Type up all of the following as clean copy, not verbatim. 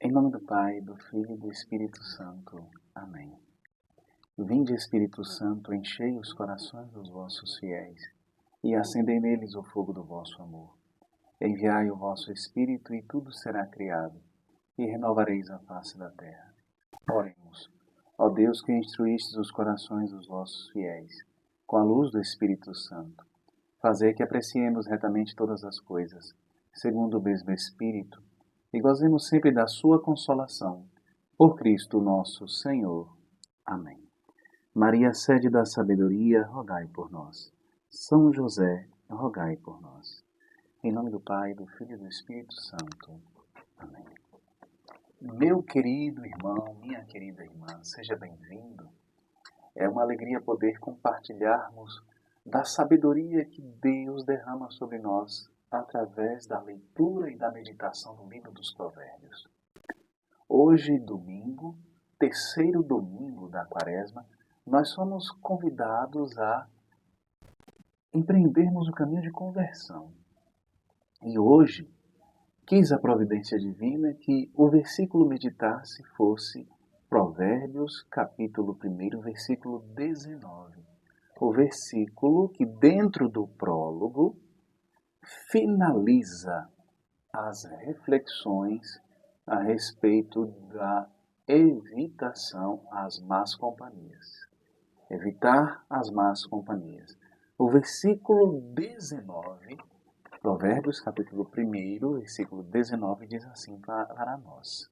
Em nome do Pai, do Filho e do Espírito Santo. Amém. Vinde, Espírito Santo, enchei os corações dos vossos fiéis e acendei neles o fogo do vosso amor. Enviai o vosso Espírito e tudo será criado, e renovareis a face da terra. Oremos. Ó Deus, que instruístes os corações dos vossos fiéis, com a luz do Espírito Santo, fazei que apreciemos retamente todas as coisas, segundo o mesmo Espírito, e gozemos sempre da sua consolação. Por Cristo nosso Senhor. Amém. Maria, sede da sabedoria, rogai por nós. São José, rogai por nós. Em nome do Pai, do Filho e do Espírito Santo. Amém. Meu querido irmão, minha querida irmã, seja bem-vindo. É uma alegria poder compartilharmos da sabedoria que Deus derrama sobre nós através da leitura e da meditação do livro dos Provérbios. Hoje, domingo, terceiro domingo da Quaresma, nós somos convidados a empreendermos o caminho de conversão. E hoje, quis a providência divina que o versículo meditasse fosse Provérbios, capítulo 1, versículo 19. O versículo que, dentro do prólogo, finaliza as reflexões a respeito da evitação às más companhias. Evitar as más companhias. O versículo 19, Provérbios, capítulo 1, versículo 19, diz assim para nós: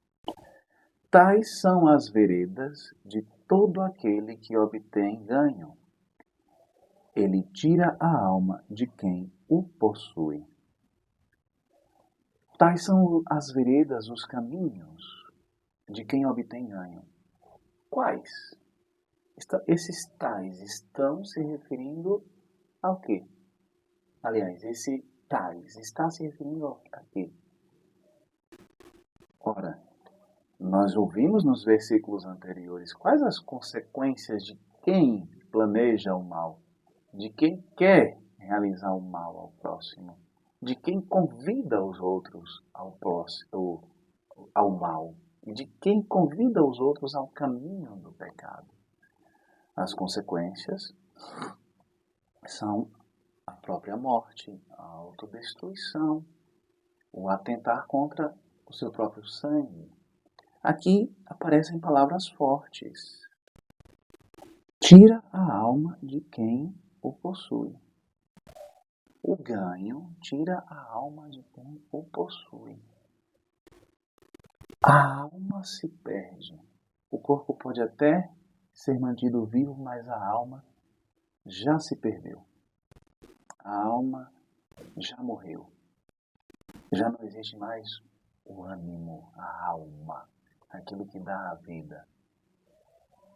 Tais são as veredas de todo aquele que obtém ganho. Ele tira a alma de quem o possui. Tais são as veredas, os caminhos de quem obtém ganho. Quais? Esses tais estão se referindo ao quê? Aliás, esse tais está se referindo a quê? Ora, nós ouvimos nos versículos anteriores quais as consequências de quem planeja o mal, de quem quer realizar o mal ao próximo, de quem convida os outros ao mal, e de quem convida os outros ao caminho do pecado. As consequências são a própria morte, a autodestruição, o atentar contra o seu próprio sangue. Aqui aparecem palavras fortes. Tira a alma de quem o possui. O ganho tira a alma de quem o possui. A alma se perde. O corpo pode até ser mantido vivo, mas a alma já se perdeu. A alma já morreu. Já não existe mais o ânimo, a alma, aquilo que dá a vida.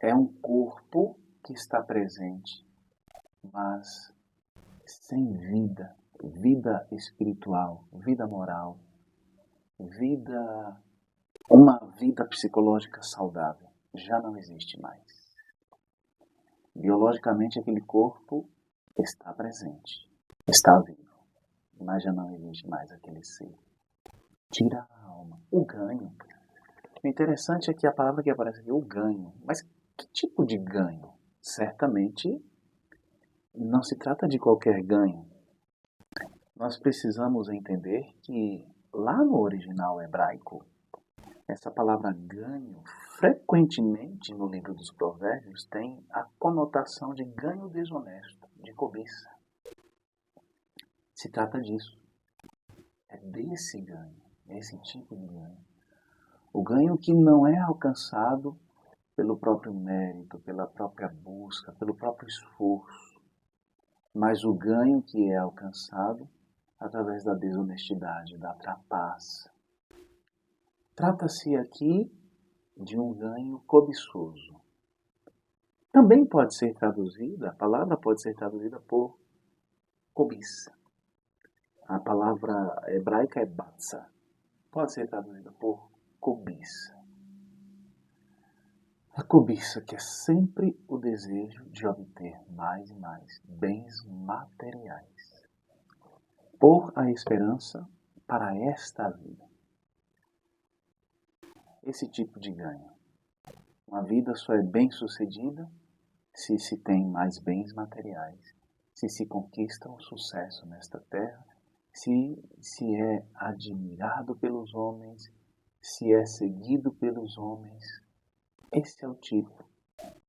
É um corpo que está presente, mas sem vida, vida espiritual, vida moral, uma vida psicológica saudável. Já não existe mais. Biologicamente, aquele corpo está presente, está vivo, mas já não existe mais aquele ser. Tira a alma. O ganho. O interessante é que a palavra que aparece aqui é o ganho. Mas que tipo de ganho? Certamente não se trata de qualquer ganho. Nós precisamos entender que lá no original hebraico, essa palavra ganho, frequentemente no livro dos Provérbios, tem a conotação de ganho desonesto, de cobiça. Se trata disso. É desse ganho, esse tipo de ganho. O ganho que não é alcançado pelo próprio mérito, pela própria busca, pelo próprio esforço, mas o ganho que é alcançado através da desonestidade, da trapaça. Trata-se aqui de um ganho cobiçoso. Também pode ser traduzida, a palavra pode ser traduzida por cobiça. A palavra hebraica é batsa. Pode ser traduzida por cobiça. A cobiça, que é sempre o desejo de obter mais e mais bens materiais, por a esperança para esta vida. esse tipo de ganho. Uma vida só é bem-sucedida se se tem mais bens materiais, se conquista o sucesso nesta terra, se é admirado pelos homens, se é seguido pelos homens. Esse é o tipo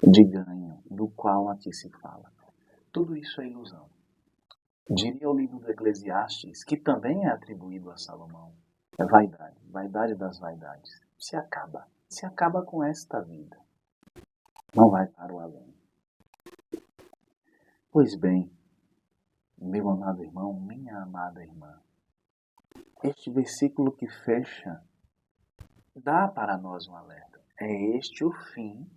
de ganho do qual aqui se fala. Tudo isso é ilusão. Diria o livro do Eclesiastes, que também é atribuído a Salomão, é vaidade, vaidade das vaidades. Se acaba com esta vida. Não vai para o além. Pois bem, meu amado irmão, minha amada irmã, este versículo que fecha dá para nós um alerta. É este o fim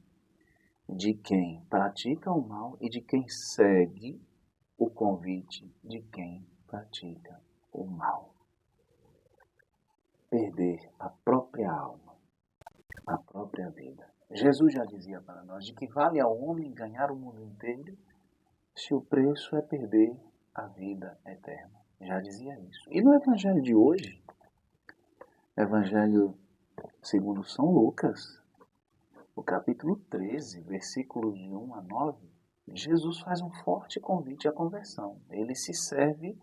de quem pratica o mal e de quem segue o convite de quem pratica o mal. Perder a própria alma, a própria vida. Jesus já dizia para nós de que vale ao homem ganhar o mundo inteiro se o preço é perder a vida eterna. Já dizia isso. E no evangelho de hoje, evangelho segundo São Lucas, o capítulo 13, versículos de 1 a 9, Jesus faz um forte convite à conversão. Ele se serve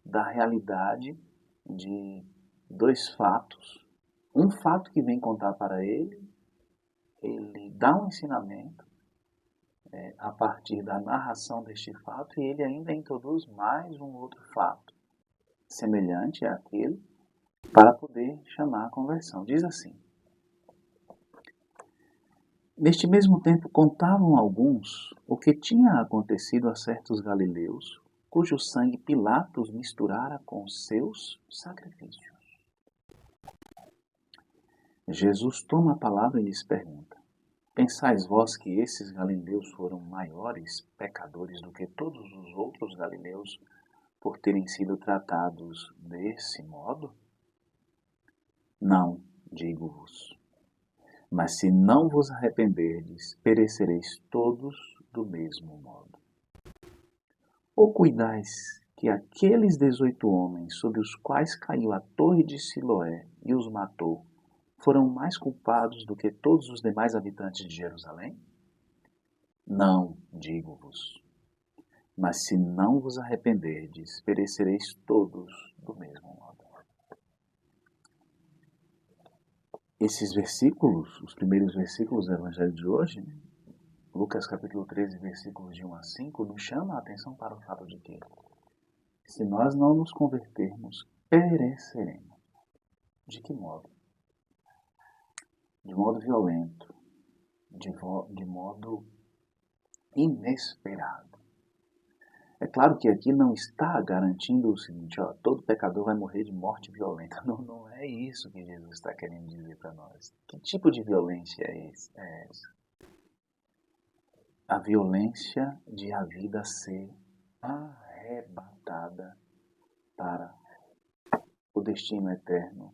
da realidade de dois fatos. Um fato que vem contar para ele dá um ensinamento a partir da narração deste fato e ele ainda introduz mais um outro fato semelhante àquele para poder chamar a conversão. Diz assim: neste mesmo tempo contavam alguns o que tinha acontecido a certos galileus, cujo sangue Pilatos misturara com seus sacrifícios. Jesus toma a palavra e lhes pergunta: pensais vós que esses galileus foram maiores pecadores do que todos os outros galileus por terem sido tratados desse modo? Não, digo-vos. Mas se não vos arrependerdes, perecereis todos do mesmo modo. Ou cuidais que aqueles 18 homens sobre os quais caiu a torre de Siloé e os matou, foram mais culpados do que todos os demais habitantes de Jerusalém? Não, digo-vos. Mas se não vos arrependerdes, perecereis todos do mesmo modo. Esses versículos, os primeiros versículos do Evangelho de hoje, Lucas capítulo 13, versículos de 1 a 5, nos chama a atenção para o fato de que, se nós não nos convertermos, pereceremos. De que modo? De modo violento, de modo inesperado. É claro que aqui não está garantindo o seguinte: todo pecador vai morrer de morte violenta. Não é isso que Jesus está querendo dizer para nós. Que tipo de violência é essa? A violência de a vida ser arrebatada para o destino eterno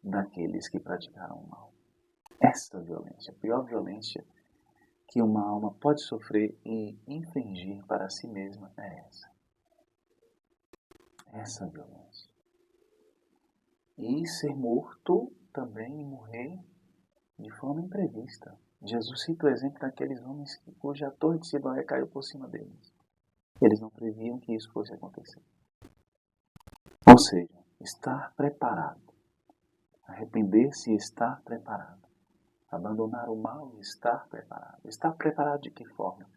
daqueles que praticaram o mal. Essa violência, a pior violência que uma alma pode sofrer e infligir para si mesma é essa. Essa violência. E ser morto também, morrer de forma imprevista. Jesus cita o exemplo daqueles homens cuja torre de Siloé caiu por cima deles. Eles não previam que isso fosse acontecer. Ou seja, estar preparado. Arrepender-se e estar preparado. Abandonar o mal e estar preparado. Estar preparado de que forma?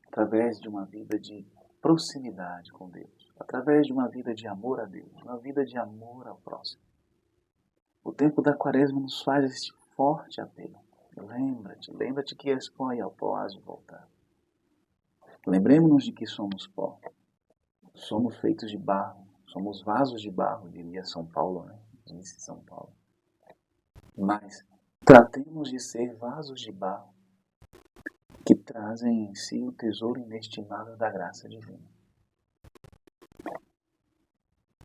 Através de uma vida de proximidade com Deus. Através de uma vida de amor a Deus. Uma vida de amor ao próximo. O tempo da Quaresma nos faz este forte apelo. Lembra-te que és pó e ao pó hás de voltar. Lembremos-nos de que somos pó. Somos feitos de barro. Somos vasos de barro, diria São Paulo, né? Disse São Paulo. Mas tratemos de ser vasos de barro que trazem em si o tesouro inestimável da graça divina.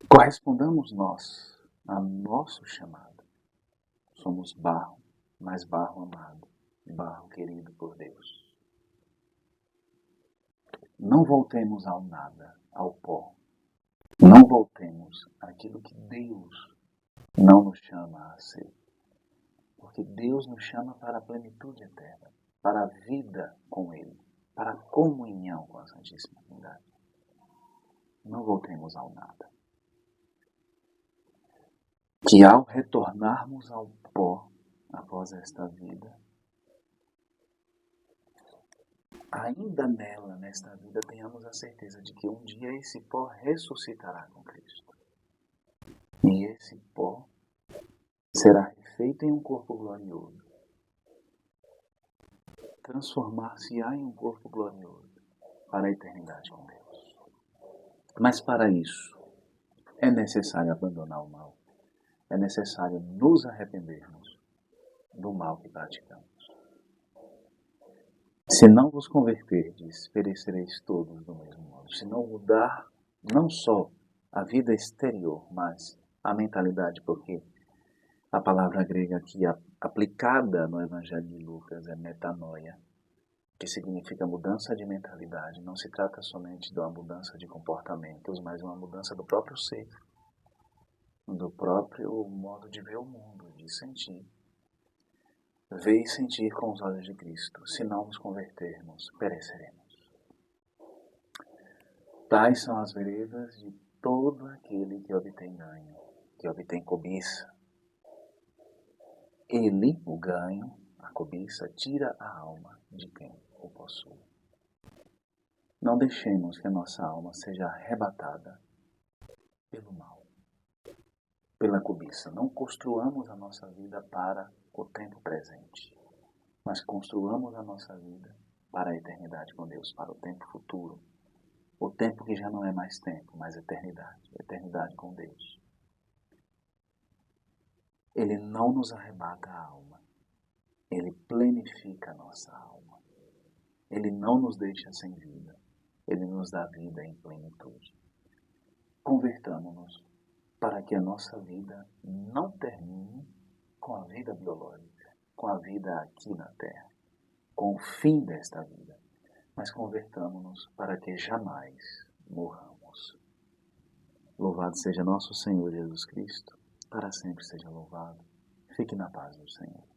Correspondamos nós a nosso chamado. Somos barro, mas barro amado, barro querido por Deus. Não voltemos ao nada, ao pó. Não voltemos àquilo que Deus não nos chama a ser. Porque Deus nos chama para a plenitude eterna, para a vida com Ele, para a comunhão com a Santíssima Trindade. Não voltemos ao nada. Que ao retornarmos ao pó após esta vida, ainda nela, nesta vida, tenhamos a certeza de que um dia esse pó ressuscitará com Cristo. E esse pó será refeito em um corpo glorioso. Transformar-se-á em um corpo glorioso para a eternidade com Deus. Mas para isso, é necessário abandonar o mal. É necessário nos arrependermos do mal que praticamos. Se não vos converterdes, perecereis todos do mesmo modo. Se não mudar, não só a vida exterior, mas a mentalidade, porque a palavra grega aqui aplicada no Evangelho de Lucas é metanoia, que significa mudança de mentalidade. Não se trata somente de uma mudança de comportamentos, mas uma mudança do próprio ser, do próprio modo de ver o mundo, de sentir. Ver e sentir com os olhos de Cristo. Se não nos convertermos, pereceremos. Tais são as veredas de todo aquele que obtém ganho, que obtém cobiça. Ele, o ganho, a cobiça, tira a alma de quem o possui. Não deixemos que a nossa alma seja arrebatada pelo mal, pela cobiça. Não construamos a nossa vida para o tempo presente, mas construamos a nossa vida para a eternidade com Deus, para o tempo futuro. O tempo que já não é mais tempo, mas eternidade. Eternidade com Deus. Ele não nos arrebata a alma. Ele plenifica a nossa alma. Ele não nos deixa sem vida. Ele nos dá vida em plenitude. Convertamo-nos para que a nossa vida não termine com a vida biológica, com a vida aqui na Terra, com o fim desta vida. Mas convertamo-nos para que jamais morramos. Louvado seja nosso Senhor Jesus Cristo, para sempre seja louvado. Fique na paz do Senhor.